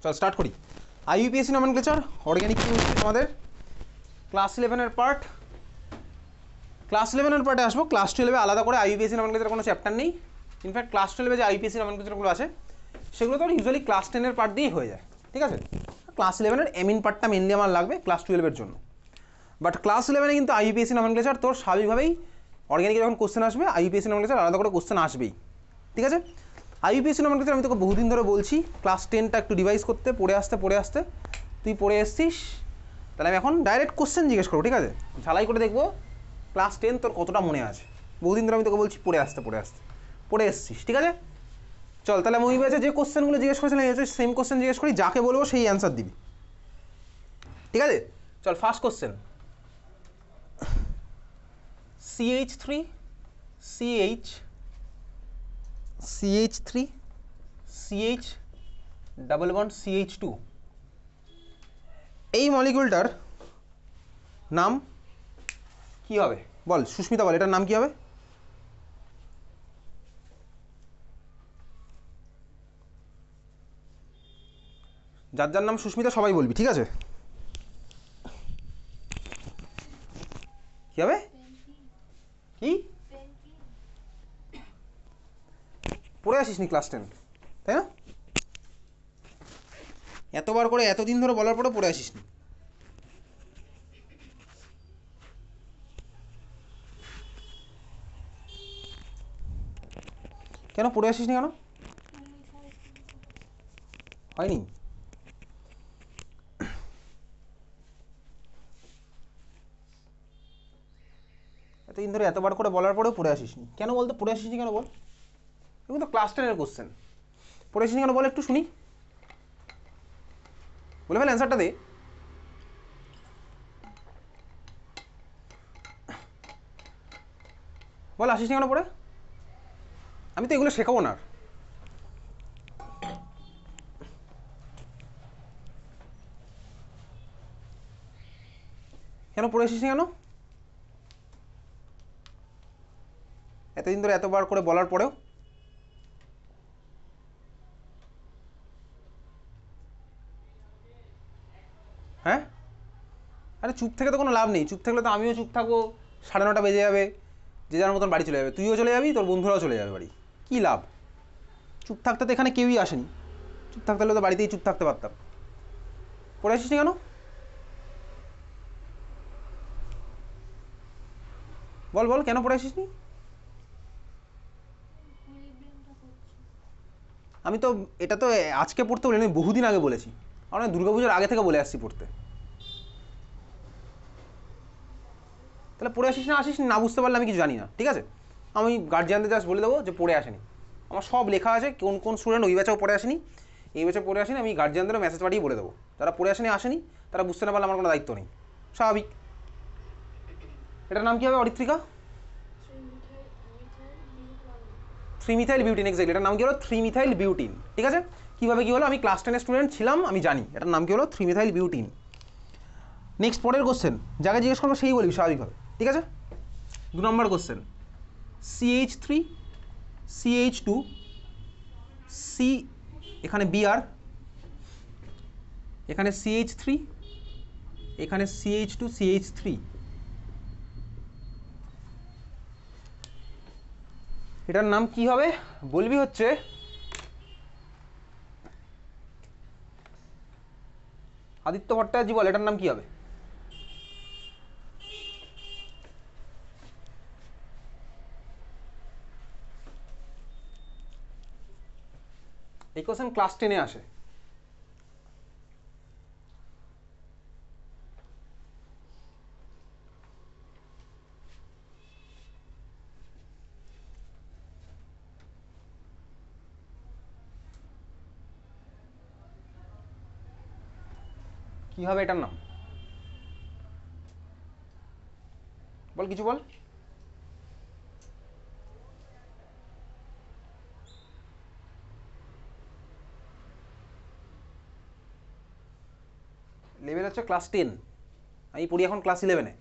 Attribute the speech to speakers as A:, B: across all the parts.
A: চল স্টার্ট করি। আইইউপিএসসি nomenclature organic chemistry আমাদের ক্লাস 11-এর পার্ট। ক্লাস 11-এর পার্টে আসবো। ক্লাস 12-এ আলাদা করে আইইউপিএসসি নমেনক্লেচার কোনো চ্যাপ্টার নেই। ইনফ্যাক্ট ক্লাস 12-এ যে আইইউপিএসসি নমেনক্লেচারগুলো আছে সেগুলো তো ইউজুয়ালি ক্লাস 10-এর পার্ট দিয়েই হয়ে যায়, ঠিক আছে। ক্লাস 11-এর এমিন পার্টটা মেনলি আমার লাগবে ক্লাস 12-এর জন্য। বাট ক্লাস 11-এ কিন্তু আইইউপিএসসি নমেনক্লেচার তোর স্বাভাবিকভাবেই অর্গানিকে যখন কোশ্চেন আসবে আইইউপিএসসি নমেনক্লেচার আলাদা করে কোশ্চেন আসবেই, ঠিক আছে। আইইউপিএসসি নমেনক্লেচার আমি তোকে বহুদিন ধরে বলছি ক্লাস 10টা একটু রিভাইজ করতে, পড়ে আসতে তুই পড়ে এসছিস। তাহলে আমি এখন ডাইরেক্ট কোশ্চেন জিজ্ঞেস করবো, ঠিক আছে। ঝালাই করে দেখবো ক্লাস 10 তোর কতটা মনে আছে। বহুদিন ধরে আমি তোকে বলছি পড়ে এসছিস, ঠিক আছে। চল তাহলে মুভি আছে যে কোশ্চেনগুলো জিজ্ঞেস করেছিলাম সেম কোশ্চেন জিজ্ঞেস করি, যাকে বলবো সেই অ্যান্সার দিবি, ঠিক আছে। চল first question, CH3 CH double bond CH2 এই মলিকুলটার নাম কি হবে? বল সুস্মিতা, বল এটার নাম কি হবে? যার যার নাম সুস্মিতা সবাই বলবি, ঠিক আছে। কি হবে? কি পড়ে আসিসনি ক্লাস 10, তাই না? এতবার করে এতদিন ধরে বলার পরে পড়ে আসিসনি। কেন পড়ে আসিসনি কেন? হয়নি? এতদিন ধরে এতবার করে বলার পরেও পড়ে আসিসনি কেন? বলতে পড়ে আসিসনি কেন বল? এগুলো তো ক্লাস 10-এর কোশ্চেন। পড়ে আসিসনি কেন বল, একটু শুনি। বলে ফেল অ্যান্সারটা দে। বল আসিসনি কেন পড়ে? আমি তো এগুলো শেখাবো না। কেন পড়ে আসিসনি কেন? এতদিন ধরে এতবার করে বলার পরেও। হ্যাঁ, আরে চুপ থেকে তো কোনো লাভ নেই। চুপ থাকলে তো আমিও চুপ থাকবো, 9:30 বেজে যাবে, যে যার মতন বাড়ি চলে যাবে, তুইও চলে যাবি, তোর বন্ধুরাও চলে যাবে বাড়ি। কী লাভ? চুপ থাকতে তো এখানে কেউই আসেনি। চুপ থাকতে হলে তো বাড়িতেই চুপ থাকতে পারতাম। পড়ে আসিসনি কেন? বল বল কেন পড়ে আসিসনি? আমি তো এটা তো আজকে পড়তে বলিনি, বহুদিন আগে বলেছি। আমরা দুর্গাপুজোর আগে থেকে বলে আসছি পড়তে। তাহলে পড়ে আসিস না বুঝতে পারলে আমি কিছু জানি না, ঠিক আছে। আমি গার্জিয়ানদের জাস্ট বলে দেবো যে পড়ে আসেনি। আমার সব লেখা আছে কোন কোন স্টুডেন্ট ওই ব্যাচেও পড়ে আসেনি, এই ব্যাচে পড়ে আসেনি। আমি গার্জিয়ানদেরও মেসেজ পাঠিয়ে বলে দেবো, যারা পড়ে আসেনি তারা বুঝতে না পারলে আমার কোনো দায়িত্ব নেই, স্বাভাবিক। এটার নাম কী হবে অরিত্রিকা? 3-মিথাইল butene, exactly. এটার নাম কি হলো 3-মিথাইল বিউটিন, ঠিক আছে। কীভাবে কী হলো? আমি ক্লাস 10-এর স্টুডেন্ট ছিলাম, আমি জানি এটার নাম কি হলো 3-মিথাইল বিউটিন। নেক্সট পরের কোশ্চেন, যাকে জিজ্ঞেস করবো সেই বলবি স্বাভাবিকভাবে, ঠিক আছে। 2 নম্বর কোশ্চেন, CH3 CH2 C, এখানে Br, এখানে CH3, এখানে CH2 CH3, এটার নাম কি হবে বলবি হচ্ছে আদিত্য ভট্টাচার্য। বল এটার নাম কি হবে? এই কোশ্চেন ক্লাস 10-এ আসে। কি হবে এটার নাম? বল কিছু বল। লেভেল হচ্ছে ক্লাস 10, আমি পড়ি এখন ক্লাস 11-এ।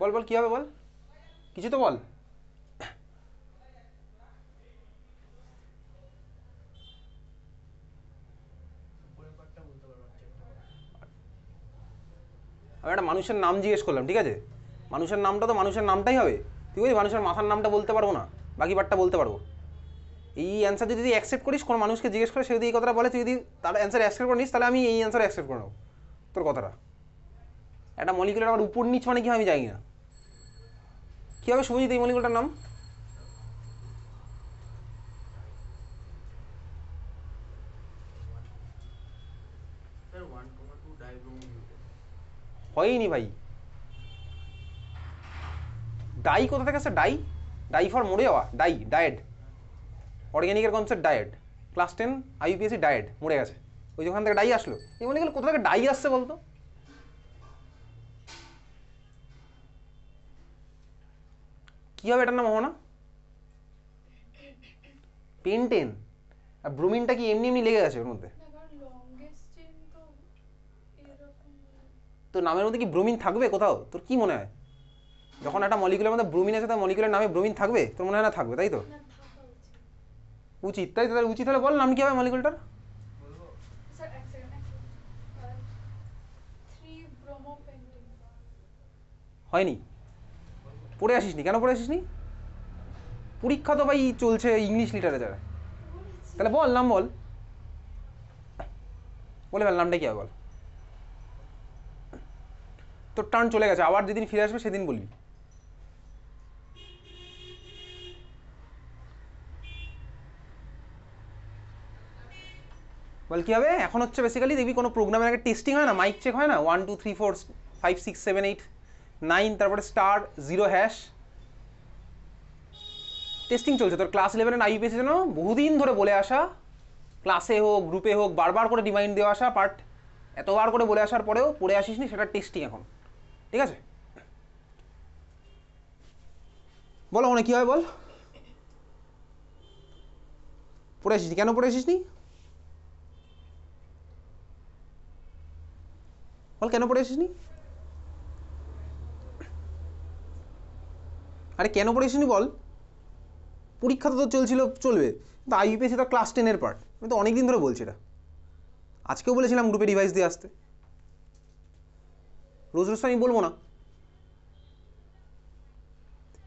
A: বল বল কী হবে বল, কিছু তো বল। আমি একটা মানুষের নাম জিজ্ঞেস করলাম, ঠিক আছে, মানুষের নামটা তো মানুষের নামটাই হবে। তুই বলি মানুষের মাথার নামটা বলতে পারবো না, বাকি পার্টটা বলতে পারবো। এই অ্যান্সার যদি তুই অ্যাকসেপ্ট করিস, কোনো মানুষকে জিজ্ঞেস করে সে যদি এই কথাটা বলে, তুই যদি তার অ্যান্সার অ্যাকসেপ্ট করে নিস, তাহলে আমি এই অ্যান্সার অ্যাকসেপ্ট করে নেবো তোর কথাটা। একটা মলিকুলের আবার উপর নিচ মানে কি আমি জানি না। কী হবে শুভজিৎ এই মলিকুলটার নাম? হয়নি ভাই, ডাই কোথা থেকে আসছে? ডাই, ডাই ফর মরে যাওয়া, die, died, অর্গ্যানিকের concept died, class 10 আইইউপিএসসি died, মরে গেছে, ওই যেখান থেকে ডাই আসলো। এই মলিকুল কোথা থেকে ডাই আসছে বলতো? কী হবে এটার নাম? হবো পেন্টেন। আর ব্রোমিনটা কি এমনি এমনি লেগে গেছে ওর মধ্যে? তো নামের মধ্যে কি ব্রোমিন থাকবে কোথাও? তোর কি মনে হয় যখন একটা মলিকুলের মধ্যে ব্রোমিন আছে, তার মলিকুলের নামে ব্রোমিন থাকবে? তোর মনে হয় না থাকবে, তাই তো? উচিত, তাই তো? উচিত হলে বল নাম কি হবে মলিকুলটার? হয়নি, পড়ে আসিসনি? কেন পড়ে আসিসনি? পরীক্ষা তো ভাই চলছে ইংলিশ লিটারেচার, তাহলে বল নাম বল, বলে ফেল নামটা কি হবে বল। তোর টার্ন চলে গেছে, আবার যেদিন ফিরে আসবে সেদিন বলবি। বল কী হবে? এখন হচ্ছে বেসিক্যালি দেখবি কোনো প্রোগ্রামের আগে টেস্টিং হয় না, মাইক চেক হয় না, 1 2 3 4 5 6 7 8 9, তারপরে স্টার 0 হ্যাশ, টেস্টিং চলছে তোর ক্লাস 11 আইইউপিএসসি জন্য বহুদিন ধরে বলে আসা, ক্লাসে হোক গ্রুপে হোক বারবার করে রিমাইন্ড দেওয়া আসা পার্ট, এতবার করে বলে আসার পরেও পড়ে আসিসনি, সেটা টেস্টিং এখন, ঠিক আছে? বলো মানে কী হবে বল, পড়ে আসিসনি? কেন পড়ে আসিসনি বল, কেন পড়ে আসিসনি? আরে কেন পড়ে আসিসনি বল? পরীক্ষা তো চলছিল, চলবে, কিন্তু আইইউপিএসসি তো ক্লাস 10-এর পার্ট, আমি তো অনেকদিন ধরে বলছি এটা, আজকেও বলেছিলাম গ্রুপে রিভাইস দিয়ে আসতে, রোজ রোজ আমি বলবো না।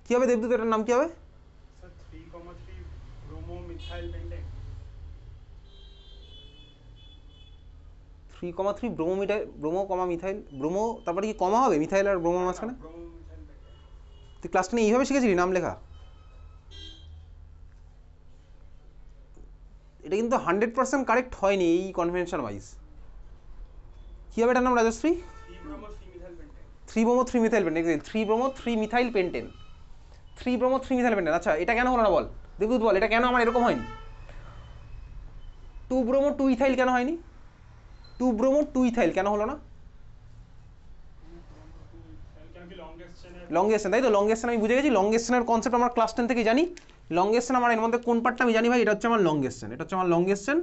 A: কী হবে দেবদূত, এটার নাম কী হবে? 3,3 ব্রোমো মিথাইল, ব্রোমো কমা মিথাইল, ব্রোমো তারপরে কি কমা হবে মিথাইল আর ব্রোমোর মাঝখানে? তুই ক্লাস 10 এইভাবে শিখেছিলি নাম লেখা? এটা কিন্তু 100% কারেক্ট হয়নি এই কনভেনশন ওয়াইজ। কী হবে এটার নাম Rajshree? 3 bromo 3 methyl pentane, 3 bromo 3 methyl pentane, 3 bromo 3 methyl pentane. আচ্ছা এটা কেন হলো না বল দেবদূত, বল এটা কেন আমার এরকম হয়নি? 2 ব্রোমো 2 ইথাইল কেন হয়নি? 2 ব্রোমো 2 ইথাইল কেন হলো না? লংগেস্ট চেন, তাই তো? লংগেস্ট চেন আমি বুঝে গেছি, লংগেস্ট চেনের কনসেপ্ট আমার ক্লাস 10 থেকে জানি। লংগেস্ট চেন আমার এর মধ্যে কোন পার্টটা আমি জানি ভাই, এটা হচ্ছে আমার লংগেস্ট চেন, এটা হচ্ছে আমার লংগেস্ট চেন।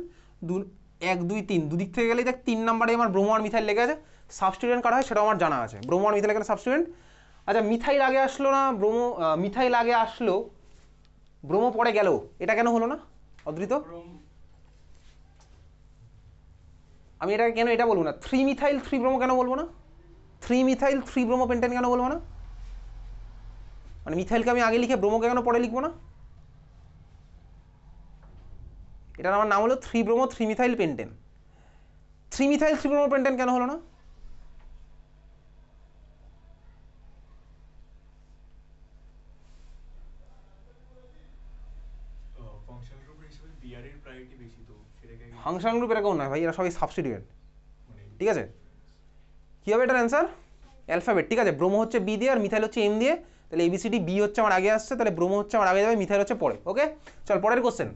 A: 1 2 3 দুদিক থেকে গেলেই দেখ 3 নাম্বারে আমার ব্রোমো আর মিথাইল লেগে আছে, সাবস্টিটিউয়েন্ট কারা হয় সেটাও আমার জানা আছে, ব্রোমো আর মিথাইল এখানে সাবস্টিটিউয়েন্ট। আচ্ছা মিথাইল আগে আসলো না ব্রোমো, মিথাইল আগে আসলো ব্রোমো পরে গেল, এটা কেন হলো না অদ্রিত? আমি এটা কেন এটা বলবো না? 3 মিথাইল 3 ব্রোমো কেন বলবো না? 3 মিথাইল 3 ব্রোমো পেন্টেন কেন বলবো না? মানে মিথাইলকে আমি আগে লিখে ব্রোমোকে কেন পরে লিখবো না? এটার আমার নাম হলো 3 bromo 3 methyl pentane. 3 methyl 3 bromo pentane কেন হলো না? ফাংশন গ্রুপ এরকম নয় ভাই, এরা সবাই সাবস্টিটিউয়েন্ট, ঠিক আছে? কী হবে এটার অ্যান্সার? অ্যালফাবেট, ঠিক আছে? ব্রোমো হচ্ছে বি দিয়ে আর মিথাইল হচ্ছে এম দিয়ে, তাহলে এবিসিডি, বি হচ্ছে আমার আগে আসছে, তাহলে ব্রোমো হচ্ছে আমার আগে যাবে, মিথাইল হচ্ছে পরে। ওকে চল পরের কোশ্চেন।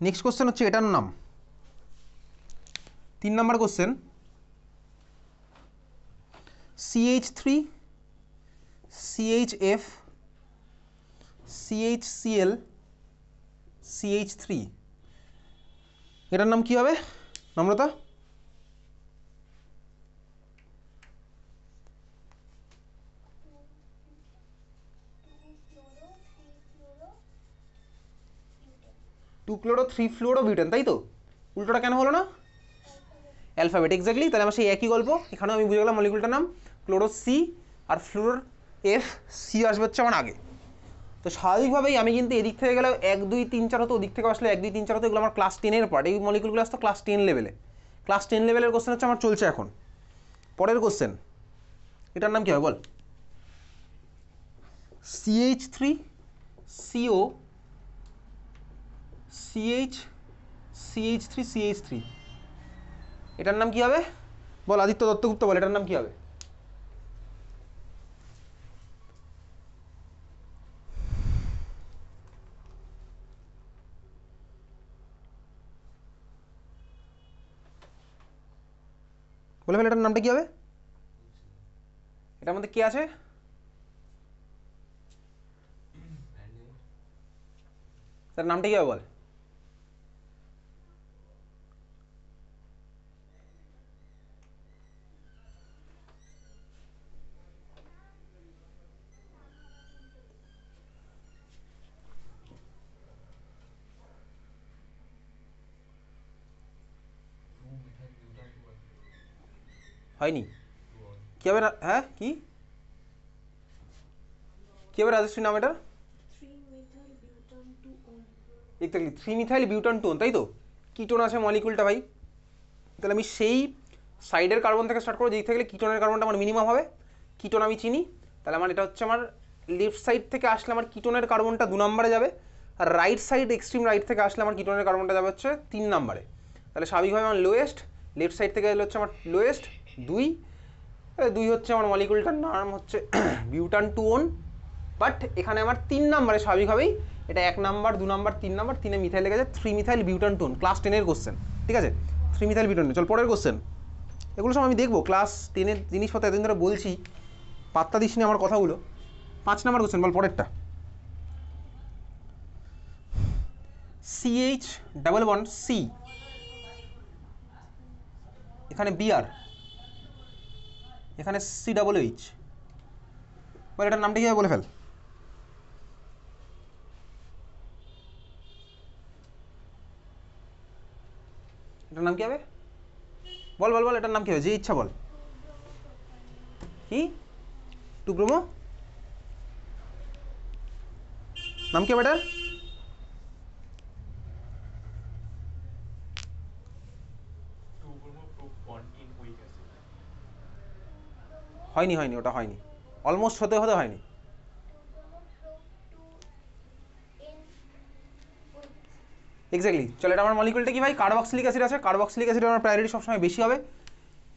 A: নেক্সট কোশ্চেন হচ্ছে এটার নাম, 3 নম্বর question, CH3 CHF CHCl CH3, এটার নাম কি হবে নম্রতা? 2 ক্লোরো 3 ফ্লুরো বিউটেন, তাই তো? উল্টোটা কেন হলো না? Alphabet, exactly. তাহলে আমার সেই একই গল্প, এখানেও আমি বুঝে গেলাম মলিকুলটার নাম ক্লোরো সি, আর ফ্লুরোর এফ, সি আসবে হচ্ছে আমার আগে। তো স্বাভাবিকভাবেই আমি কিন্তু এদিক থেকে গেলে 1 2 3 4 হতো, ওদিক থেকে আসলে 1 2 3 4 হতো, এগুলো আমার ক্লাস 10-এর পার্ট। এই মলিকুলগুলো আসতো ক্লাস 10 লেভেলে। ক্লাস 10 লেভেলের কোশ্চেন হচ্ছে আমার চলছে এখন। পরের কোশ্চেন, এটার নাম কী হবে বল? CH3 CO CH3 CH3, এটার নাম কি হবে বল? আদিত্য দত্তগুপ্ত বল, এটার নাম কি হবে? বলে ফেল, এটার নামটা কি হবে? এটার মধ্যে কি আছে? তার নামটা কি হবে বল? হয়নি, কি হবে? হ্যাঁ, কি কি হবে রাজশ্রী নাম এটা? এক্স্যাক্টলি 3 মিথাইল বিউটান টোন, তাই তো? কিটোন আছে মলিকুলটা ভাই। তাহলে আমি সেই সাইডের কার্বন থেকে স্টার্ট করবো, যেই থেকে কিটোনের কার্বনটা আমার মিনিমাম হবে। কিটোন আমি চিনি, তাহলে আমার এটা হচ্ছে আমার লেফট সাইড থেকে আসলে আমার কিটোনের কার্বনটা 2 নম্বরে যাবে, আর রাইট সাইড এক্সট্রিম রাইট থেকে আসলে আমার কিটোনের কার্বনটা যাবে হচ্ছে 3 নম্বরে। তাহলে স্বাভাবিকভাবে আমার লোয়েস্ট, লেফট সাইড থেকে এলে হচ্ছে আমার লোয়েস্ট 2 হচ্ছে আমার মলিকুলটার নাম হচ্ছে বিউটান টুওন। বাট এখানে আমার 3 নম্বরে স্বাভাবিকভাবেই এটা 1 নাম্বার 2 নাম্বার 3 নাম্বার, 3-এ মিথাইল লেগে যায়, 3 মিথাইল বিউটান টোন, ক্লাস 10-এর কোশ্চেন, ঠিক আছে? 3 মিথাইল বিউটান। চল পরের কোশ্চেন, এগুলো সব আমি দেখবো, ক্লাস 10-এর জিনিসপত্র এতদিন ধরে বলছি, পাত্তা দিস নি আমার কথাগুলো। 5 নাম্বার কোশ্চেন বল পরেরটা। CH ডাবল বন্ড সি, এখানে বিআর, এখানে COOH, বল এটার নামটা কি হবে বলে ফেল। এটার নাম কি হবে বল বল বল, এটার নাম কি হবে? যে ইচ্ছা বল। কি? 2 ব্রোমো, নাম কি হবে এটার? হয়নি হয়নি, ওটা হয়নি, অলমোস্ট হতে হতে হয়নি। এক্স্যাক্টলি। চলো, এটা আমার মলিকুলটা কি ভাই? কার্বক্সিলিক অ্যাসিড আছে। কার্বক্সিলিক অ্যাসিড আমার প্রায়োরিটি সবসময় বেশি হবে।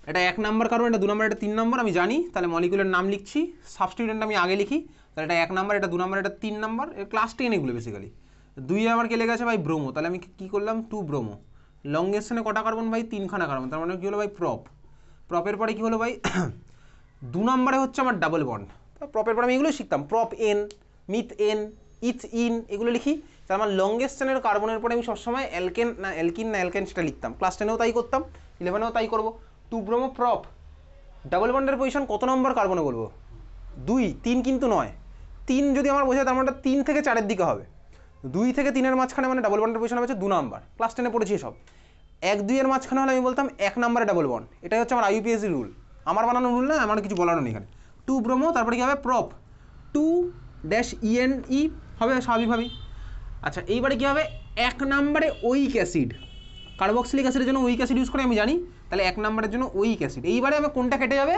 A: এটা 1 নাম্বার কার্বন, এটা 2 নাম্বার, এটা 3 নাম্বার, আমি জানি। তাহলে মলিকুলের নাম লিখছি, সাবস্টিটিউয়েন্ট আমি আগে লিখি। তাহলে এটা 1 নাম্বার, এটা 2 নাম্বার, এটা 3 নাম্বার, এর ক্লাস 10 এগুলো বেসিক্যালি। 2-এ আমার কে লেগে আছে ভাই? ব্রোমো। তাহলে আমি কী করলাম? 2 ব্রোমো। লংগেস্টনে কটা কার্বন ভাই? 3খানা কার্বন। তার মানে কী হলো ভাই? প্রপ। প্রপের পরে কী হলো ভাই? 2 নম্বরে হচ্ছে আমার ডাবল বন্ড। প্রপের পরে আমি এগুলো শিখতাম, propane, methane, ethyne, এগুলো লিখি। তার আমার লংগেস্ট চেনের কার্বনের পরে আমি সবসময় অ্যালকেন না অ্যালকেন সেটা লিখতাম। ক্লাস 10-এও তাই করতাম, 11-এও তাই করবো। 2 ব্রোমো প্রপ, ডাবল বন্ডের পজিশন কত নম্বর কার্বনে বলবো? 2, 3 কিন্তু নয়। 3 যদি আমার বোঝায়, তার মানে 3 থেকে 4-এর দিকে হবে। 2 থেকে 3-এর মাঝখানে মানে ডাবল বন্ডের পজিশন হচ্ছে 2 নাম্বার। ক্লাস 10-এ পড়েছি সব। 1 2-এর মাঝখানে হলে আমি বলতাম 1 নম্বরে ডাবল বন্ড। এটাই হচ্ছে আমার IUPAC রুল, আমার বানানো রুল না, আমার কিছু বলারও নেই এখানে। 2 ব্রোমো, তারপরে কী হবে? প্রপ 2-ENE হবে স্বাভাবিকভাবেই। আচ্ছা, এইবারে কী হবে? 1 নম্বরে ওইক অ্যাসিড, কার্বক্সিলিক অ্যাসিডের জন্য ওইক অ্যাসিড ইউজ করে আমি জানি। তাহলে 1 নম্বরের জন্য ওইক অ্যাসিড। এইবারে আমি কোনটা কেটে যাবে?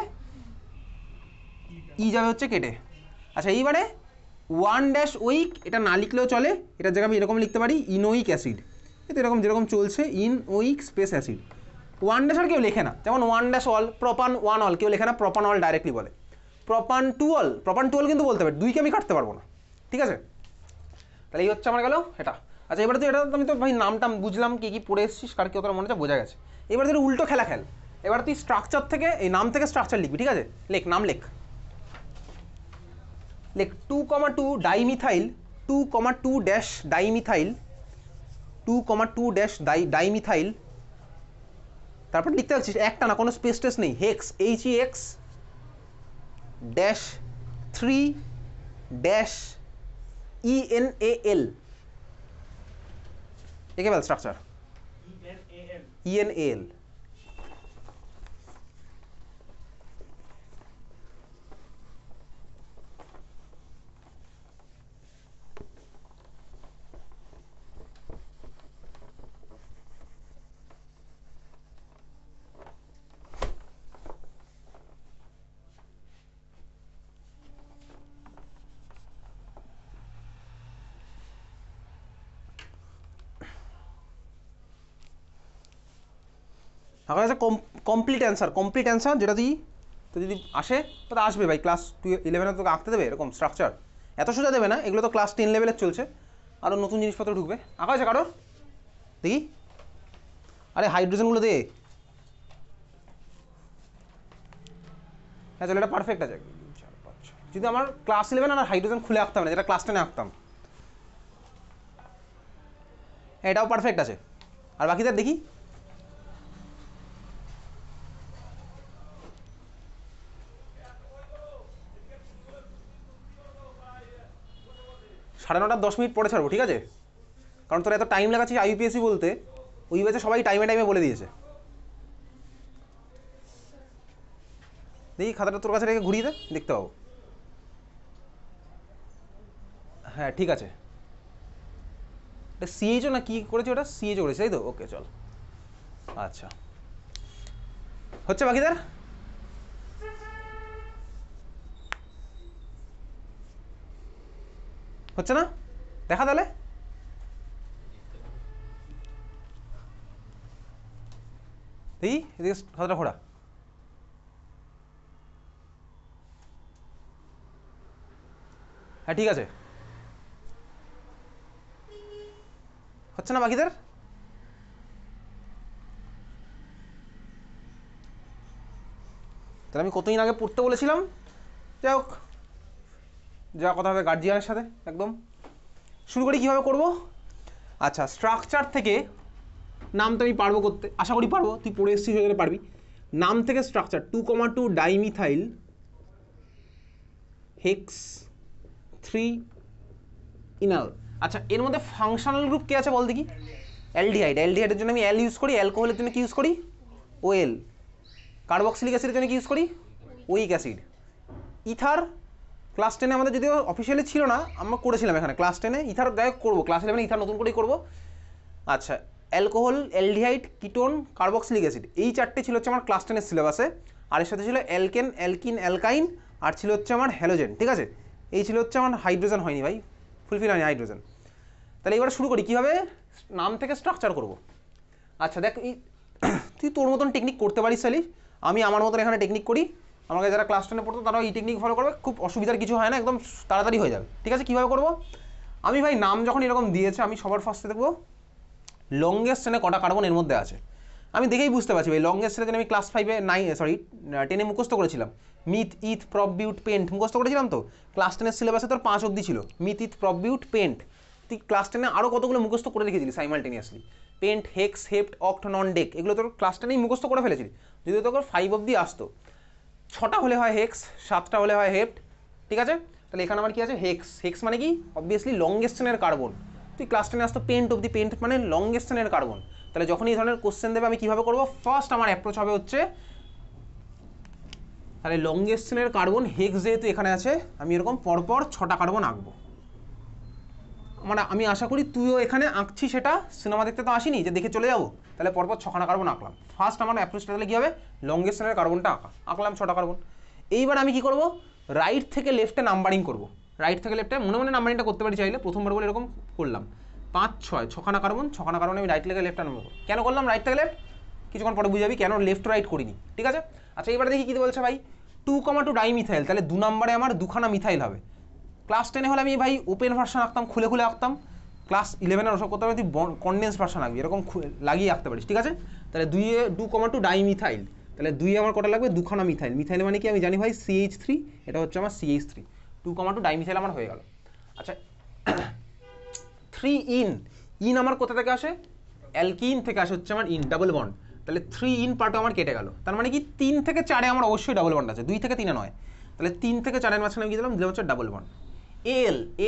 A: ই যাবে হচ্ছে কেটে। আচ্ছা, এইবারে 1- ওইক, এটা না লিখলেও চলে, এটার জায়গায় আমি এরকম লিখতে পারি, ইনোইক অ্যাসিড। এটা এরকম যেরকম চলছে, ইনোইক স্পেস অ্যাসিড। 1- আর কেউ লেখে না, যেমন 1- অল, প্রপান 1 অল কেউ লেখে না, প্রপান অল ডাইরেক্টলি বলে। প্রপান 2 অল, প্রপান 2 অল কিন্তু বলতে পারি, 2কে আমি কাটতে পারবো না, ঠিক আছে? তাহলে এই হচ্ছে আমার গেল এটা। আচ্ছা, এবারে তো এটা আমি তো ভাই নামটা বুঝলাম, কী কী পড়ে এসেছিস, কার কী কথা মনে হচ্ছে, বোঝা গেছে। এবার তুই উল্টো খেলা খেল। এবার তুই স্ট্রাকচার থেকে, এই নাম থেকে স্ট্রাকচার লিখবি, ঠিক আছে? লেখ, নাম লেখ। লেখ 2,2 ডাইমিথাইল, 2,2 ডাইমিথাইল, 2,2 ডাইমিথাইল। তারপর লিখতে পারছিস একটা না, কোনো স্পেস টেস নেই, হেক্স, HEX -3 ENAL। একে বল স্ট্রাকচার ENAL। আমার কাছে কমপ্লিট অ্যান্সার যেটা দিই তো যদি আসে তো আসবে ভাই, ক্লাস 11 তোকে আঁকতে দেবে এরকম স্ট্রাকচার, এত সোজা দেবে না, এগুলো তো ক্লাস 10 লেভেলের চলছে, আরও নতুন জিনিসপত্র ঢুকবে। আঁকা আছে কারোর দেখি? আরে হাইড্রোজেনগুলো দে। হ্যাঁ চলো, এটা পারফেক্ট আছে। যদি আমার ক্লাস 11 আর হাইড্রোজেন খুলে আঁকতাম না, যেটা ক্লাস 10 আঁকতাম, এটাও পারফেক্ট আছে। আর বাকিদের দেখি। সাড়ে 9টার 10 মিনিট পরে ছাড়বো, ঠিক আছে? কারণ তোরা এত টাইম লাগাচ্ছিস IUPAC বলতে, ওই ব্যাচে সবাই টাইমে বলে দিয়েছে। দেখি খাতাটা তোর কাছে রেখে ঘুরিয়ে দে, দেখতে পাবো। হ্যাঁ ঠিক আছে, এটা CHO না কি করেছে, ওটা CHO করেছে তাই তো? ওকে চল, আচ্ছা হচ্ছে বাকিদের। হচ্ছে না? দেখা তাহলে। দেখি এদিকে খাতাটা ঘোরা। হ্যাঁ ঠিক আছে, হচ্ছে না বাকিদের? তাহলে আমি কতদিন আগে পড়তে বলেছিলাম, যাই হোক যা কথা হবে গার্জিয়ানের সাথে একদম। শুরু করি কীভাবে করব। আচ্ছা, স্ট্রাকচার থেকে নাম তো আমি পারবো করতে, আশা করি পারবো, তুই পড়ে এসেছিস হয়ে গেলে পারবি। নাম থেকে স্ট্রাকচার 2,2 ডাইমিথাইল হেক্স 3 ইনাল। আচ্ছা, এর মধ্যে ফাংশনাল গ্রুপ কে আছে বল দেখি? অ্যালডিহাইডের জন্য আমি অ্যাল ইউজ করি, অ্যালকোহলের জন্য কি ইউজ করি? OL। কার্বক্সিলিক অ্যাসিডের জন্য কি ইউজ করি? Week acid. ইথার ক্লাস 10 আমাদের যদিও অফিসিয়ালি ছিল না, আমরা করেছিলাম এখানে ক্লাস 10 ইথার গায়ে করবো, ক্লাস 11 ইথার নতুন করেই করবো। আচ্ছা, alcohol, aldehyde, ketone, carboxylic acid, এই চারটে ছিল হচ্ছে আমার ক্লাস 10 সিলেবাসে। আর এর সাথে ছিল অ্যালকেন, অ্যালকিন, অ্যালকাইন, আর ছিল হচ্ছে আমার হ্যালোজেন, ঠিক আছে? এই ছিল হচ্ছে আমার হাইড্রোজেন হয়নি ভাই, ফুলফিল হয়নি হাইড্রোজেন। তাহলে এবার শুরু করি কীভাবে নাম থেকে স্ট্রাকচার করব। আচ্ছা দেখ, তুই তোর মতন টেকনিক করতে পারিস সালি, আমি আমার মতন এখানে টেকনিক করি। আমাকে যারা ক্লাস 10 পড়তো তারাও এই টেকনিক ফলো করবে, খুব অসুবিধার কিছু হয় না, একদম তাড়াতাড়ি হয়ে যাবে, ঠিক আছে? কীভাবে করবো আমি ভাই, নাম যখন এরকম দিয়েছে আমি সবার ফার্স্টে দেখবো লংগেস্ট চেনে কটা কার্বন এর মধ্যে আছে। আমি দেখেই বুঝতে পারছি ভাই, লংগেস্ট চেনে আমি ক্লাস 10 মুখস্থ করেছিলাম। মিথ, ইথ, প্রপ, বিউট, পেন্ট মুখস্থ করেছিলাম তো। ক্লাস 10 সিলেবাসে তোর 5 অবধি ছিল, মিথ, ইথ, প্রপ, বিউট, পেন্ট। তুই ক্লাস 10 আরও কতগুলো মুখস্থ করে রেখেছিলি সাইমালটেনিয়াসলি, পেন্ট, হেক্স, হেপ্ট, অক্ট, নন ডেক, এগুলো তোর ক্লাস 10 মুখস্থ করে ফেলেছিলি। যদি তোর 5 অবধি আসতো, 6টা হলে হয় হেক্স, 7টা হলে হয় হেপ্ট, ঠিক আছে? তাহলে এখানে আমার কি আছে? হেক্স। হেক্স মানে কি? অবভিয়াসলি লংগেস্ট চেনের কার্বন। তুই ক্লাস 10 আসতো পেন্ট অবধি, পেন্ট মানে লংগেস্ট চেনের কার্বন। তাহলে যখন এই ধরনের কোশ্চেন দেবে আমি কীভাবে করবো? ফার্স্ট আমার অ্যাপ্রোচ হবে হচ্ছে, তাহলে লংগেস্ট চেনের কার্বন হেক্স যেহেতু এখানে আছে, আমি এরকম পরপর 6টা কার্বন আঁকবো। মানে আমি আশা করি তুইও এখানে আঁকছিস, সেটা সিনেমা দেখতে তো আসিনি যে দেখে চলে যাবো, তাহলে পরপর 6খানা কার্বন আঁকলাম। ফার্স্ট আমার অ্যাপ্রোচটা তাহলে কী হবে? লংগেস্ট চেনের কার্বনটা আঁকলাম 6টা কার্বন। এইবার আমি কি করব? রাইট থেকে লেফটে নাম্বারিং করব। রাইট থেকে লেফটে মনে মনে নাম্বারিংটা করতে পারি চাইলে, প্রথমবার বলে এরকম করলাম 5, 6, 6খানা কার্বন, 6খানা কার্বন আমি রাইট থেকে লেফটে নাম্বার করব। কেন করলাম রাইট থেকে লেফট? কিছুক্ষণ পরে বুঝাবি কেন লেফট রাইট করিনি, ঠিক আছে? আচ্ছা এবার দেখি কী বলছে ভাই, 2,2 ডাইমিথাইল, তাহলে 2 নম্বরে আমার 2খানা মিথাইল হবে। ক্লাস 10 হলে আমি ভাই ওপেন ভার্সন আঁকতাম, খুলে খুলে আঁকতাম। ক্লাস 11 ওসব করতে হবে, তুই কনডেন্স ভার্সন আঁকবি, এরকম লাগিয়ে আঁকতে পারিস, ঠিক আছে? তাহলে 2,2 ডাইমিথাইল, তাহলে 2 আমার কটা লাগবে? 2খানা মিথাইল। মিথাইল মানে কি আমি জানি ভাই CH3, এটা হচ্ছে আমার CH3। 2,2 ডাইমিথাইল আমার হয়ে গেল। আচ্ছা 3 ইন আমার কোথা থেকে আসে? অ্যালকিন থেকে আসে হচ্ছে আমার ইন, ডাবল বন্ড। তাহলে 3 ইন পার্টও আমার কেটে গেল। তার মানে কি 3 থেকে 4-এ আমার অবশ্যই ডাবল বন্ড আছে, 2 থেকে 3-এ নয়। তাহলে 3 থেকে 4-এর মাঝখানে আমি দিলাম হচ্ছে ডাবল বন্ড।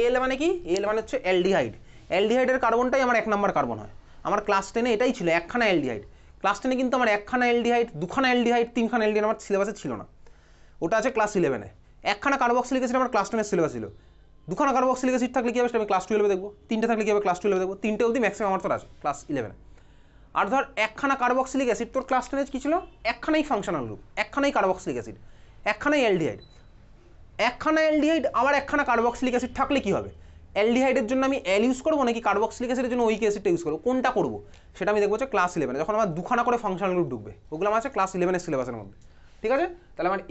A: এল মানে কি? এল মানে হচ্ছে অ্যালডিহাইড। অ্যালডিহাইডের কার্বনটাই আমার 1 নম্বর কার্বন হয়। আমার ক্লাস 10-এ এটাই ছিল, একখানা অ্যালডিহাইড। ক্লাস 10-এ কিন্তু আমার একখানা অ্যালডিহাইড, দুখানা অ্যালডিহাইড, তিনখানা অ্যালডিহাইড আমার সিলেবাসে ছিল না। ওটা আছে ক্লাস 11-এ। একখানা কার্বক্সিলিক অ্যাসিড আমার ক্লাস 10-এর সিলেবাস ছিল। দুখানা কার্বক্সিলিক অ্যাসিড থাকলে কী হবে সেটা আমি ক্লাস 12-এ দেখবো। তিনটে থাকলে কী হবে ক্লাস 12-এ দেখবো। তিনটে অবধি ম্যাক্সিমাম আমার তোর আছে ক্লাস 11-এ। আর ধর একখানা কার্বক্সিলিক অ্যাসিড, তোর ক্লাস 10-এ কী ছিল, একখানাই ফাংশনাল গ্রুপ, একখানাই কার্বক্সিলিক অ্যাসিড, একখানাই অ্যালডিহাইড। একখানা অ্যালডিহাইড আবার একখানা কার্বক্সিলিক অ্যাসিড থাকলে কী হবে, অ্যালডিহাইডের জন্য আমি অ্যাল ইউজ করবো নাকি কার্বক্সিলিক অ্যাসিডের জন্য ওইক অ্যাসিডটা ইউজ করবো, কোনটা করবো সেটা আমি দেখবো হচ্ছে ক্লাস 11-এ, যখন আমার দুখানা করে ফাংশনাল গ্রুপ ঢুকবে। ওগুলো আমার আছে ক্লাস 11-এর সিলেবাসের মধ্যে। ঠিক আছে, তাহলে আমার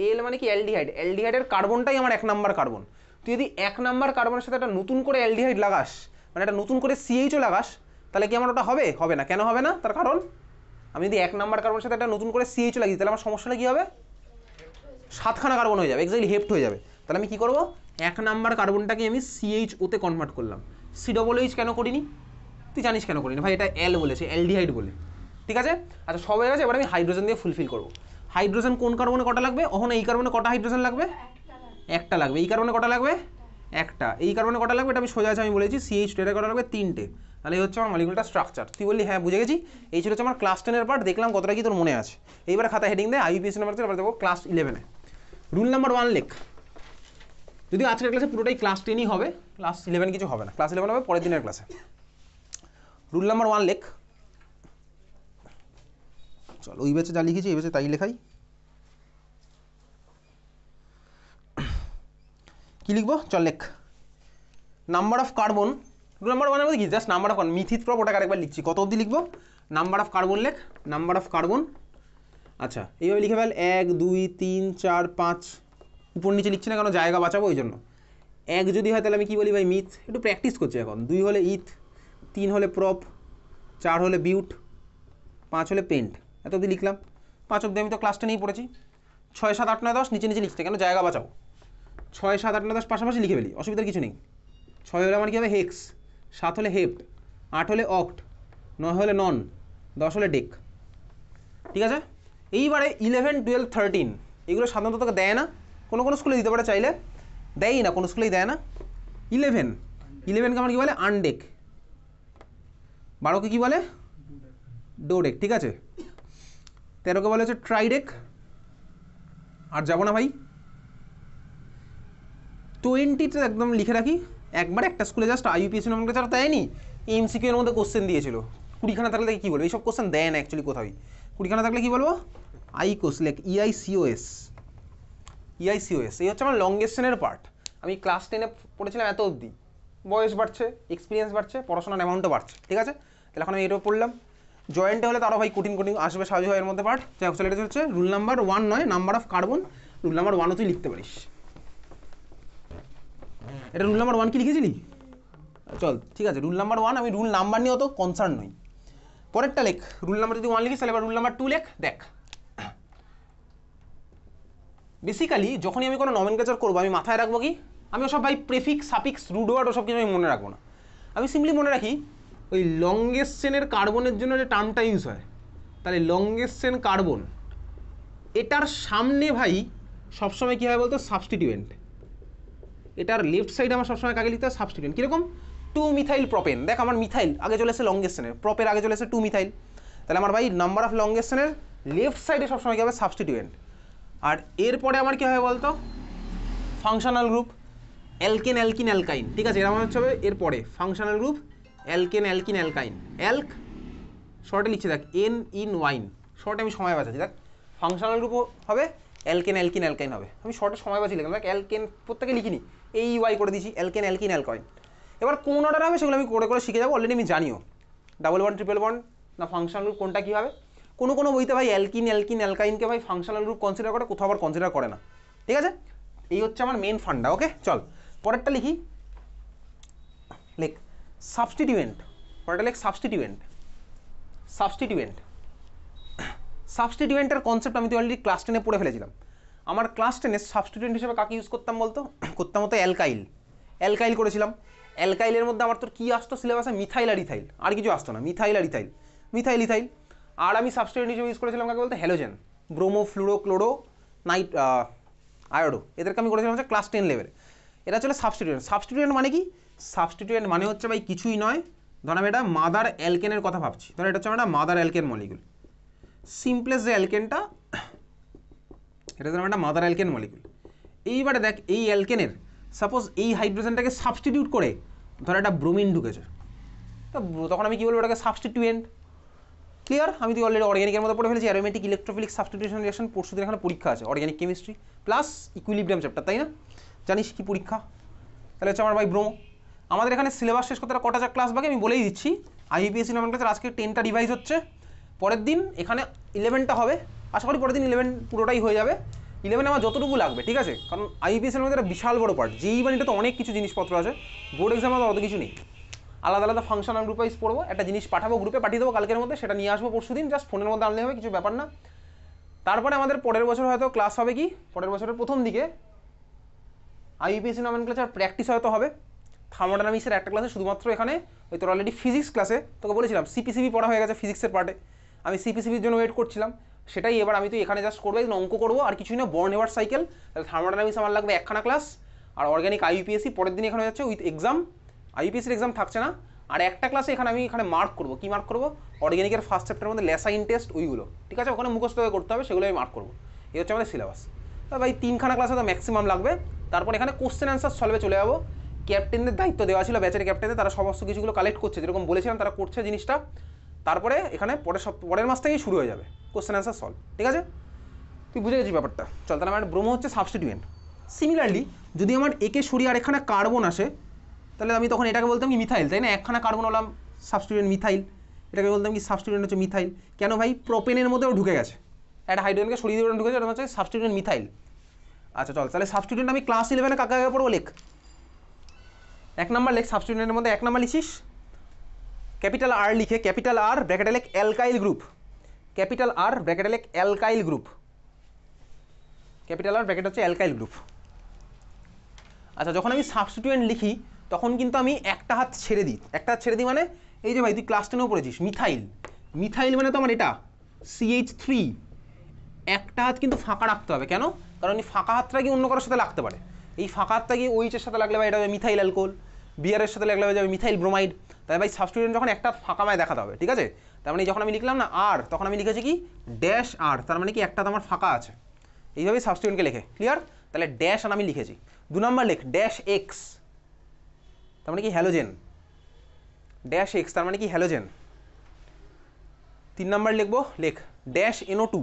A: এল মানে কি অ্যালডিহাইড, অ্যালডিহাইডের কার্বনটাই আমার 1 নাম্বার কার্বন। তুই যদি 1 নাম্বার কার্বনের সাথে একটা নতুন করে অ্যালডিহাইড লাগাস, মানে একটা নতুন করে সিএইচও লাগাস, তাহলে কি আমার ওটা হবে? হবে না। কেন হবে না? তার কারণ আমি যদি 1 নাম্বার কার্বনের সাথে একটা নতুন করে সিএইচও লাগিয়ে, তাহলে আমার সমস্যাটা কী হবে, 7খানা কার্বন হয়ে যাবে, এক্স্যাক্টলি হেপ্ট হয়ে যাবে। তাহলে আমি কী করবো, 1 নাম্বার কার্বনটাকে আমি CHO-তে কনভার্ট করলাম। COOH কেন করিনি? তুই জানিস কেন করিনি ভাই, এটা এল বলেছে, অ্যালডিহাইড বলে। ঠিক আছে, আচ্ছা সব হয়ে গেছে, এবার আমি হাইড্রোজেন দিয়ে ফুলফিল করবো। হাইড্রোজেন কোন কার্বনে কটা লাগবে? ওখানে এই কার্বনে কটা হাইড্রোজেন লাগবে? একটা লাগবে। এই কার্বনে কটা লাগবে? একটা। এই কার্বনে কটা লাগবে? এটা আমি সোজা আছে, আমি বলেছি CH2 এর কটা লাগবে? 3টে। তাহলে এই হচ্ছে আমার মলিকুলার স্ট্রাকচার। তুই বললি হ্যাঁ বুঝে গেছি, এই ছিল হচ্ছে আমার ক্লাস 10-এর পার্ট। দেখলাম কতটা কি তোর মনে আছে। এইবার খাতা হেডিং দেয় IUPAC নাম্বার, এবার দেখো ক্লাস 11-এ রুল নাম্বার 1 লেখ। যদিও আজকের ক্লাসে পুরোটাই ক্লাস 10ই হবে, ক্লাস 11 কিছু হবে না, ক্লাস 11 হবে পরের দিনের ক্লাসে। রুল নাম্বার 1 লেখ। চল ওই ব্যাচে যা লিখেছি এই ব্যাচে তাই লেখাই। কি লিখবো? চল লেখ। Number of carbon, rule number 1 এর মধ্যে কি জাস্ট নাম্বার অফ মিথিত প্রপ, ওটাকে আরেকবার লিখছি। কত অবধি লিখবো? নাম্বার অফ কার্বন লেখ, নাম্বার অফ কার্বন। আচ্ছা এইভাবে লিখে ফেল, 1 2 3 4 5, উপর নিচে লিখছি না কারণ জায়গা বাঁচাবো ওই জন্য। 1 যদি হয় তাহলে আমি কী বলি ভাই, মিথ, একটু প্র্যাকটিস করছি এখন। 2 হলে ইথ, 3 হলে প্রপ, 4 হলে বিউট, 5 হলে পেন্ট। এত অবধি লিখলাম। 5 অবধি আমি তো ক্লাস 10-এই পড়েছি। 6 7 8 9 10 নিচে নিচে লিখতে কেন, জায়গা বাঁচাও। 6 7 8 9 10 পাশাপাশি লিখে ফেলি, অসুবিধার কিছু নেই। 6 হলে আমার কী হবে, হেক্স। 7 হলে হেপ্ট, 8 হলে অক্ট, 9 হলে নন, 10 হলে ডেক। ঠিক আছে, এইবারে 11 12 13 এগুলো সাধারণত তোকে দেয় না, কোনো কোনো স্কুলে দিতে পারে চাইলে, দেয়ই না, কোনো স্কুলেই দেয় না। 11কে আমার কী বলে, আনডেক। 12কে কী বলে, ডোডেক। ঠিক আছে, 13কে বলে হচ্ছে ট্রাইডেক। আর যাবো না ভাই, 20তে একদম লিখে রাখি। একবার একটা স্কুলে জাস্ট IUPAC নমেনক্লেচার দেয়নি, MCQ এর মধ্যে কোশ্চেন দিয়েছিল। 20খানা থাকলে কী বলবো, এইসব কোশ্চেন দেয় না অ্যাকচুয়ালি কোথাও। 20খানা থাকলে কী বলবো, আইকোস লেখ, EICOS। এই হচ্ছে আমার লংগেশনের পার্ট। আমি ক্লাস 10-এ পড়েছিলাম এত অবধি, বয়স বাড়ছে, এক্সপিরিয়েন্স বাড়ছে, পড়াশোনার অ্যামাউন্টও বাড়ছে। ঠিক আছে, তাহলে এখন আমি এটাও পড়লাম। জয়েন্টে হলে তারও ভাই কঠিন আসবে, স্বাভাবিক হয় এর মধ্যে পার্ট। যাই হোক, এটা হচ্ছে রুল নাম্বার 1 নয়, number of carbon. Rule number 1ও তুই লিখতে পারিস। এটা রুল নাম্বার 1 কি লিখেছিলি? চল ঠিক আছে, রুল নাম্বার 1, আমি রুল নাম্বার নিয়ে অত কনসার্ন নই। পরেরটা লেখ, রুল নাম্বার যদি 1 লিখিস তাহলে এবার রুল নাম্বার 2 লেখ। দেখ বেসিক্যালি যখনই আমি কোনো নমেনক্লেচার করবো আমি মাথায় রাখবো কি, আমি ওসব ভাই প্রেফিক্স সাফিক্স রুট ওয়ার্ড ওসব কিছু আমি মনে রাখবো না। আমি সিম্পলি মনে রাখি ওই লংগেস্ট চেনের কার্বনের জন্য যে টার্মটা ইউজ হয়, তাহলে লংগেস্ট চেন কার্বন, এটার সামনে ভাই সবসময় কী হয় বলতো, সাবস্টিটিউয়েন্ট। এটার লেফট সাইডে আমার সবসময় কাকে লিখতে হয়, সাবস্টিটিউয়েন্ট। কীরকম, 2 মিথাইল প্রপেন। দেখ আমার মিথাইল আগে চলে এসে লংগেস্ট চেনের, প্রপের আগে চলে এসে 2 মিথাইল। তাহলে আমার ভাই নাম্বার অফ লংগেস্ট চেনের লেফট সাইডে সবসময় কী হবে, সাবস্টিটিউয়েন্ট। আর এরপরে আমার কী হয় বলতো, functional group, alkane alkene alkyne. ঠিক আছে, এরকম হচ্ছে হবে এরপরে functional group, alkane alkene alkyne. Alk শর্টে লিখছি, দেখ এন ইন ওয়াইন, শর্টে আমি সময় বাঁচাচ্ছি। দেখ ফাংশনাল গ্রুপও হবে, অ্যালকেন অ্যালকিন অ্যালকাইন হবে, আমি শর্টে সময় বাঁচিয়ে লিখলাম। দেখ অ্যালকেন প্রত্যেকে লিখিনি, এই ওয়াই করে দিয়েছি, অ্যালকেন অ্যালকিন অ্যালকাইন। এবার কোন অর্ডার হবে সেগুলো আমি করে করে শিখে যাবো, অলরেডি আমি জানিও। ডাবল বন্ড, ট্রিপল বন্ড না ফাংশনাল গ্রুপ কোনটা কী হবে। কোনো কোনো বইতে ভাই অ্যালকিন অ্যালকিন অ্যালকাইনকে ভাই ফাংশনাল গ্রুপ কনসিডার করে, কোথাও আবার কনসিডার করে না। ঠিক আছে, এই হচ্ছে আমার মেন ফান্ডা। ওকে চল পরেরটা লিখি, লেখ সাবস্টিটিউয়েন্ট। পরেরটা লেখ সাবস্টিটিউয়েন্ট। সাবস্টিটিউয়েন্টের কনসেপ্ট আমি তো অলরেডি ক্লাস 10-এ পড়ে ফেলেছিলাম। আমার ক্লাস 10-এ সাবস্টিটিউয়েন্ট হিসেবে কাকে ইউজ করতাম বলতো, করতাম হতো অ্যালকাইল করেছিলাম। অ্যালকাইলের মধ্যে আমার তোর কী আসতো সিলেবাসে, মিথাইল আর ইথাইল, আর কিছু আসতো না, মিথাইল আর ইথাইল, মিথাইল ইথাইল। আর আমি সাবস্টিটিউয়েন্ট হিসেবে ইউজ করেছিলাম কাকে বলতে, halogen, bromo, fluoro, chloro, night, iodo, এদেরকে আমি করেছিলাম হচ্ছে ক্লাস 10 লেভেলে। এটা হচ্ছে সাবস্টিটিউয়েন্ট। সাবস্টিটিউয়েন্ট মানে কি, সাবস্টিটিউয়েন্ট মানে হচ্ছে ভাই কিছুই নয়, ধর আমি এটা মাদার অ্যালকেনের কথা ভাবছি, ধর এটা হচ্ছে আমার একটা মাদার অ্যালকেন মলিকুল, সিম্পলেস্ট যে অ্যালকেনটা, এটা ধর একটা মাদার অ্যালকেন মলিকুল। এইবারে দেখ এই অ্যালকেনের সাপোজ এই হাইড্রোজেনটাকে সাবস্টিটিউট করে ধর একটা ব্রোমিন ঢুকেছে, তো তখন আমি কী বলবো, ওটাকে সাবস্টিটিউয়েন্ট। ক্লিয়ার? আমি তো অলরেডি অর্গ্যানিকের মধ্যে পড়ে ফেলেছি, অ্যারোমেটিক ইলেকট্রোফিলিক সাবস্টিটিউশন রিঅ্যাকশন, পরশুদিন এখানে পরীক্ষা আছে organic chemistry plus equilibrium chapter, তাই না? জানিস কি পরীক্ষা? তাহলে হচ্ছে আমার ভাই ব্রোমো। আমাদের এখানে সিলেবাস শেষ করতে কটা ক্লাস বাকি আমি বলেই দিচ্ছি। আইইউপিএসসি নমেনক্লেচার আজকে 10টা রিভাইজ হচ্ছে, পরের দিন এখানে 11টা হবে, আশা করি পরের দিন 11 পুরোটাই হয়ে যাবে। 11 আমার যতটুকু লাগবে, ঠিক আছে? কারণ আইইউপিএসসির মধ্যে একটা বিশাল বড় পার্ট, যেই বানিটা তো অনেক কিছু জিনিসপত্র আছে, বোর্ড এক্সামে তো অত কিছু নেই। আলাদা আলাদা ফাংশন আর গ্রুপ ওয়াইজ পড়বো, একটা জিনিস পাঠাবো, গ্রুপে পাঠিয়ে দেবো কালকের মধ্যে, সেটা নিয়ে আসবো পরশুদিন, জাস্ট ফোনের মধ্যে আনলে হবে, কিছু ব্যাপার না। তারপরে আমাদের পরের বছর হয়তো ক্লাস হবে কি, পরের বছরের প্রথম দিকে আইইউপিএসসি নমেনক্লেচার প্র্যাকটিস হয়তো হবে। থার্মোডাইনামিক্সের একটা ক্লাসে শুধুমাত্র এখানে ওই তোর অলরেডি ফিজিক্স ক্লাসে তোকে বলেছিলাম সিপিসিবি পড়া হয়ে গেছে ফিজিক্সের পার্টে, আমি সিপিসিবির জন্য ওয়েট করছিলাম, সেটাই এবার আমি তো এখানে জাস্ট করবো, একদিন অঙ্ক করবো আর কিছুই না, বর্ন এভার সাইকেল। তাহলে থার্মোডাইনামিক্স আমার লাগবে একখানা ক্লাস, আর অর্গ্যানিক আইইউপিএসসি পরের দিন এখানে যাচ্ছে উইথ এক্সাম, আইইউপিএসসির এক্সাম থাকছে না। আর একটা ক্লাসে আমি এখানে মার্ক করবো, কি মার্ক করবো, অর্গ্যানিকের ফার্স্ট চ্যাপ্টারের মধ্যে লেসাইন টেস্ট ওইগুলো, ঠিক আছে? ওখানে মুখস্থ করতে হবে, সেগুলো আমি মার্ক করবো। এই হচ্ছে আমাদের সিলেবাস। ভাই 3খানা ক্লাসে তো ম্যাক্সিমাম লাগবে। তারপর এখানে কোশ্চেন অ্যান্সার সলভে চলে যাবো। ক্যাপ্টেনদের দায়িত্ব দেওয়া ছিল, ব্যাচের ক্যাপ্টেনদের, তারা সমস্ত কিছুগুলো কালেক্ট করছে, যেরকম বলেছিলাম তারা করছে জিনিসটা। তারপরে এখানে পরের মাস থেকেই শুরু হয়ে যাবে কোশ্চেন অ্যান্সার সলভ, ঠিক আছে? তুই বুঝে গেছিস ব্যাপারটা। চল, তাহলে আমার ব্রোমো হচ্ছে সাবস্টিটিউয়েন্ট। সিমিলারলি যদি আমার একে সরিয়ে আর এখানে কার্বন আসে, তাহলে আমি তখন এটাকে বলতাম কি মিথাইল, তাই না? একখানা কার্বন হলাম সাবস্টিটিউয়েন্ট মিথাইল, এটাকে বলতাম কি সাবস্টিটিউয়েন্ট হচ্ছে মিথাইল। কেন ভাই? প্রোপেনের মধ্যেও ঢুকে গেছে, একটা হাইড্রোজেনকে সরিয়ে দিয়ে ঢুকে গেছে, ওটা হচ্ছে সাবস্টিটিউয়েন্ট মিথাইল। আচ্ছা চল, তাহলে সাবস্টিটিউয়েন্ট আমি ক্লাস 11-এ কাকে কাকে পড়বো লেখ। 1 নাম্বার লেখ, সাবস্টিটিউয়েন্টের মধ্যে 1 নাম্বার লিখিস ক্যাপিটাল আর লিখে, ক্যাপিটাল আর ব্র্যাকেটে লেখ অ্যালকাইল গ্রুপ, ক্যাপিটাল আর ব্র্যাকেটে লেখ alkyl group, capital R bracket হচ্ছে অ্যালকাইল গ্রুপ। আচ্ছা, যখন আমি সাবস্টিটিউয়েন্ট লিখি তখন কিন্তু আমি একটা হাত ছেড়ে দিই, একটা হাত ছেড়ে দিই মানে এই যে ভাই তুই ক্লাস 10-এও পড়েছিস মিথাইল, মিথাইল মানে তো আমার এটা CH3, একটা হাত কিন্তু ফাঁকা রাখতে হবে। কেন? কারণ এই ফাঁকা হাতটা কি অন্য কারোর সাথে লাগতে পারে, এই ফাঁকা হাতটা কি ওইচের সাথে লাগলে ভাই এটা হবে মিথাইল অ্যালকোহল, বিয়ারের সাথে লাগলে হয়ে যাবে মিথাইল ব্রোমাইড। তাই ভাই সাবস্টিটিউয়েন্ট যখন একটা ফাঁকা মায় দেখাতে হবে, ঠিক আছে? তার মানে যখন আমি লিখলাম না আর, তখন আমি লিখেছি কি ড্যাশ আর, তার মানে কি একটা তো আমার ফাঁকা আছে, এইভাবেই সাবস্টিটিউয়েন্টকে লেখে। ক্লিয়ার? তাহলে ড্যাশ আর আমি লিখেছি। 2 নাম্বার লেখ ড্যাশ এক্স, তার মানে কি হ্যালোজেন, ড্যাশ এক্স তার মানে কি হ্যালোজেন। 3 নাম্বার লিখবো, লেখ ড্যাশ NO2,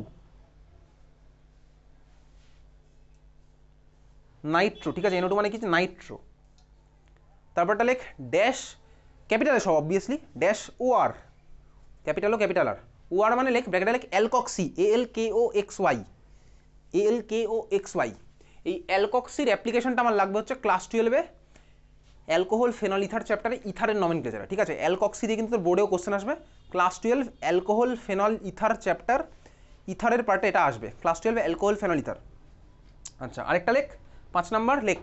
A: নাইট্রো, ঠিক আছে? NO2 মানে কি? নাইট্রো। তারপরটা লেখ ড্যাশ, ক্যাপিটালে সব obviously, dash OR, capital O capital R, OR মানে লেখ ব্র্যাকেটে লেখ অ্যালকক্সি, ALKOXY, ALKOXY। এই অ্যালকক্সির অ্যাপ্লিকেশনটা আমার লাগবে হচ্ছে ক্লাস 12-এ অ্যালকোহল ফেনল ইথার চ্যাপ্টারে ইথারের নমেনক্লেচার, ঠিক আছে? অ্যালকক্সি দিয়ে কিন্তু তোর বোর্ডেও কোশ্চেন আসবে, class 12 alcohol phenol ether chapter, ইথারের পার্টে এটা আসবে ক্লাস 12-এ অ্যালকোহল ফেনল ইথার। আচ্ছা, আরেকটা লেখ 5 নাম্বার লেখ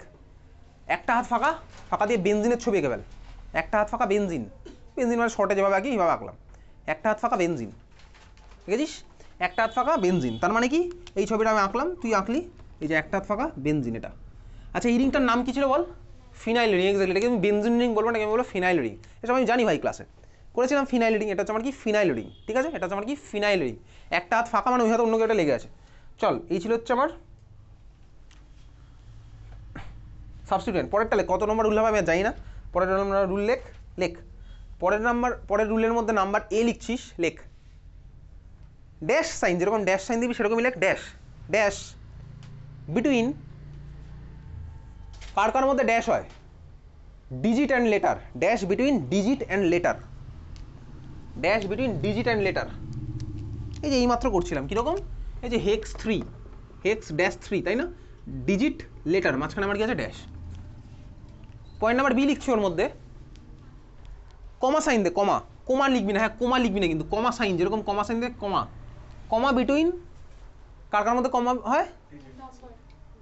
A: একটা হাত ফাঁকা, ফাঁকা দিয়ে বেনজিনের ছবি এঁকে ফেল, একটা হাত ফাঁকা বেনজিন, বেনজিন মানে শর্টে যেভাবে আঁকি এইভাবে আঁকলাম, একটা হাত ফাঁকা বেনজিন, ঠিক আছে? একটা হাত ফাঁকা বেনজিন তার মানে কি এই ছবিটা আমি আঁকলাম, তুই আঁকলি, এই যে একটা হাত ফাঁকা বেনজিন এটা। আচ্ছা, এই রিংটার নাম কি ছিল বল? Phenyl ring. এক্স্যাক্টলি, এটাকে আমি বেনজিন রিং বলবো না, আমি বলবো ফিনাইল রিং। এটা আমি জানি ভাই, ক্লাসে করেছিলাম ফিনাইল রিং, এটা হচ্ছে আমার কি ফিনাইল রিং, ঠিক আছে? এটা হচ্ছে আমার কি ফিনাইল রিং, একটা হাত ফাঁকা মানে ওই হাতে অন্য কেউ লেগে আছে। চল, এই ছিল হচ্ছে আমার সাবস্টিটিউয়েন্ট। পরেরটা লেখ, কত নম্বর রুল হবে আমি জানি না, পরের নম্বর রুল লেখ, লেখ পরের রুলের মধ্যে নাম্বার A লিখছিস, লেখ ড্যাশ সাইন, যেরকম ড্যাশ সাইন দিবি সেরকমই লেখ ড্যাশ, ড্যাশ বিটুইন, কার কার মধ্যে ড্যাশ হয়? Digit and letter, dash between digit and letter, dash between digit and letter. এই যে এইমাত্র করছিলাম কীরকম, এই যে হেক্স 3, হেক্স ড্যাশ 3, তাই না? ডিজিট লেটার, মাঝখানে আমার কি আছে? ড্যাশ। পয়েন্ট নাম্বার B লিখছি, ওর মধ্যে কমা সাইন দে, কমা, কোমা লিখবি না, হ্যাঁ কোমা লিখবি না কিন্তু, কমা সাইন, যেরকম কমা সাইন দে, কমা, কমা বিটুইন, কার কার মধ্যে কমা হয়?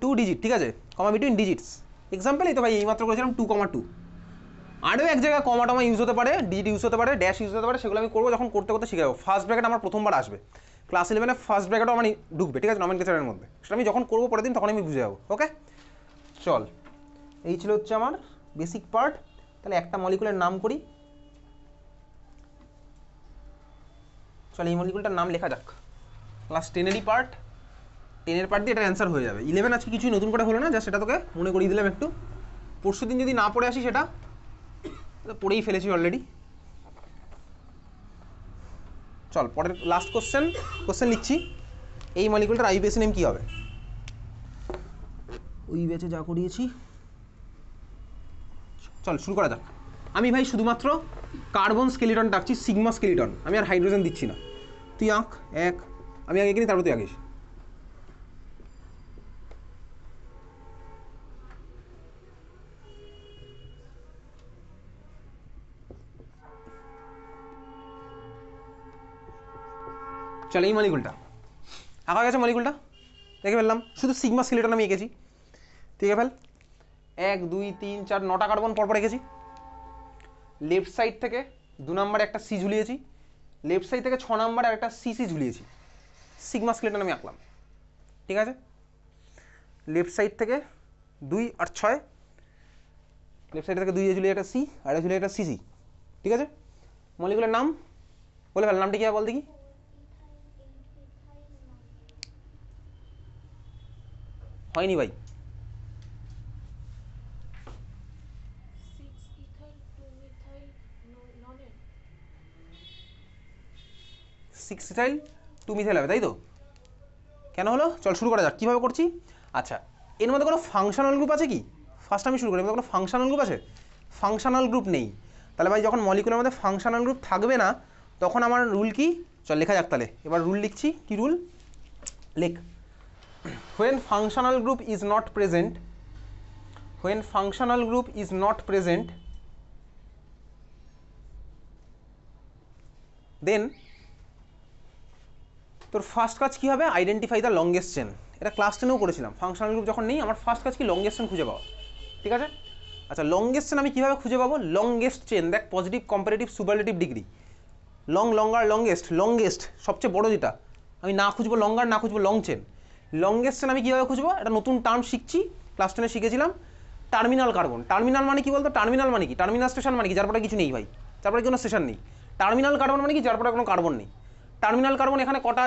A: 2 ডিজিট, ঠিক আছে? কমা বিটুইন ডিজিটস। এক্সাম্পল এই তো ভাই এইমাত্র করেছিলাম 2,2। আরও এক জায়গায় কমা টমা ইউজ হতে পারে, ডিজিট ইউজ হতে পারে, ড্যাশ ইউজ হতে পারে, সেগুলো আমি করবো যখন করতে করতে শিখে যাবো। ফার্স্ট ব্র্যাকেট আমার প্রথমবার আসবে ক্লাস 11-এ, ফার্স্ট ব্র্যাকেটও আমার ঢুকবে, ঠিক আছে? নমেনক্লেচারের মধ্যে, সেটা আমি যখন করবো পরের দিন তখন আমি বুঝে যাবো। ওকে, চল, এই ছিল হচ্ছে আমার বেসিক পার্ট। তাহলে একটা মলিকুলের নাম করি, চলো এই মলিকুলটার নাম লেখা যাক। ক্লাস 10-এরই পার্ট, 10-এর পার্ট দিয়ে এটার অ্যান্সার হয়ে যাবে। 11 আজকে কিছুই নতুন করে হলো না, যা সেটা তোকে মনে করিয়ে দিলাম একটু। পরশু দিন যদি না পড়ে আসি সেটা পড়েই ফেলেছি অলরেডি। চল পরের লাস্ট কোশ্চেন লিখছি। এই মলিকুলটার আইইউপিএসি নেম কী হবে? ওই ব্যাচে যা করিয়েছি। চল শুরু করা যাক। আমি ভাই শুধুমাত্র কার্বন স্কেলিটন ডাকছি, সিগমা স্কেলিটন, আমি আর হাইড্রোজেন দিচ্ছি না। তুই আঁক এক, আমি আগে কিনি তারপর তুই আঁকিস। চল এই মলিকুলটা আঁকা গেছে, মলিকুলটা দেখে ফেললাম, শুধু সিগমা স্কেলিটন আমি এঁকেছি। ঠিক আছে ফেল, 1 2 3 4 9টা কার্বন পরপর রেখেছি। লেফট সাইড থেকে 2 নম্বরে একটা সি ঝুলিয়েছি, লেফট সাইড থেকে 6 নম্বরে একটা সি ঝুলিয়েছি। সিগমা স্কেলিটন আমি আঁকলাম। ঠিক আছে, লেফট সাইড থেকে 2 আর 6, লেফট সাইড থেকে 2 ঝুলিয়ে একটা সি আর ঝুলিয়ে একটা সিসি। ঠিক আছে, মলিকুলের নাম বলে ফেল, নামটা কি বল দেখি। হয়নি ভাই, 6 ইথাইল 2 মিথাইল হবে, তাই তো? কেন হলো? চল শুরু করা যাক। কীভাবে করছি? আচ্ছা, এর মধ্যে কোনো ফাংশনাল গ্রুপ আছে কি? ফার্স্ট আমি শুরু করি, এর মধ্যে কোনো ফাংশনাল গ্রুপ আছে? ফাংশনাল গ্রুপ নেই। তাহলে ভাই যখন মলিকুলের মধ্যে ফাংশনাল গ্রুপ থাকবে না, তখন আমার রুল কি? চল লেখা যাক তাহলে। এবার রুল লিখছি। কি রুল? লেখ, when functional group is not present, when functional group is not present, then তোর ফার্স্ট কাজ কী হবে? Identify the longest chain. এটা ক্লাস 10-এও করেছিলাম। ফাংশনাল গ্রুপ যখন নেই, আমার ফার্স্ট কাজ কি? লংগেস্ট চেন খুঁজে পাওয়া। ঠিক আছে, আচ্ছা লংগেস্ট চেন আমি কীভাবে খুঁজে পাবো? লংগেস্ট চেন, দেখ positive, comparative, superlative degree, long, longer, longest. Longest সবচেয়ে বড় যেটা, আমি না খুঁজবো লঙ্গার, না খুঁজবো লং চেন। লংগেস্ট চেন আমি কীভাবে খুঁজবো? একটা নতুন টার্ম শিখছি, ক্লাস 10-এ শিখেছিলাম, টার্মিনাল কার্বন। টার্মিনাল মানে কি বলতো? টার্মিনাল মানে কি? টার্মিনাল স্টেশন মানে কি? যার পরে কিছু নেই ভাই, যার পরে কোনো স্টেশন নেই। টার্মিনাল কার্বন মানে কি? যার পরে কোনো কার্বন নেই। টার্মিনাল কার্বন এখানে কটা